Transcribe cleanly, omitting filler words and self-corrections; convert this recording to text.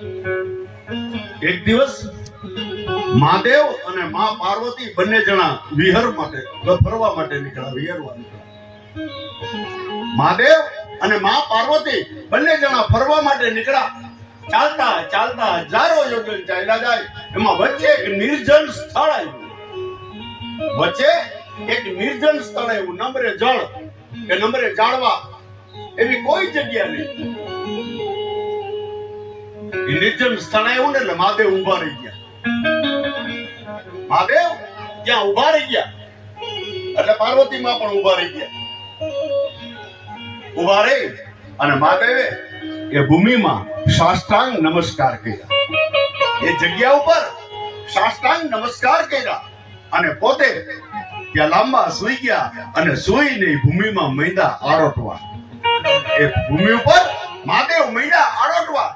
એક દિવસ મહાદેવ અને માં પાર્વતી બંને જણા વિહર માટે ફરવા માટે નીકળ્યા, વિહરવા નીકળ્યા। મહાદેવ અને માં પાર્વતી બંને જણા ફરવા માટે નીકળ્યા। ચાલતા ચાલતા હજારો યોજન ચાલ્યા જાય, એમાં વચ્ચે એક નિર્જન સ્થળ આવ્યું। વચ્ચે એક નિર્જન સ્થળ આવ્યું, નમ્રે જળ કે નમ્રે જાળવા એવી કોઈ જગ્યા નહીં। નિર્જન સ્થળ આવ્યું ને એટલે મહાદેવ ઉભા રહી ગયા। મહાદેવ ત્યાં ઉભા રહી ગયા એટલે પાર્વતી માં પણ ઉભા રહી ગયા। ઉભા રહી અને મહાદેવે એ ભૂમિમાં સાષ્ટાંગ નમસ્કાર કર્યા, એ જગ્યા ઉપર સાષ્ટાંગ નમસ્કાર કર્યા અને પોતે ત્યાં લાંબા સૂઈ ગયા અને સૂઈને ભૂમિમાં મૈદા આરોટવા। એ ભૂમિ ઉપર મહાદેવ મૈદા આરોટવા।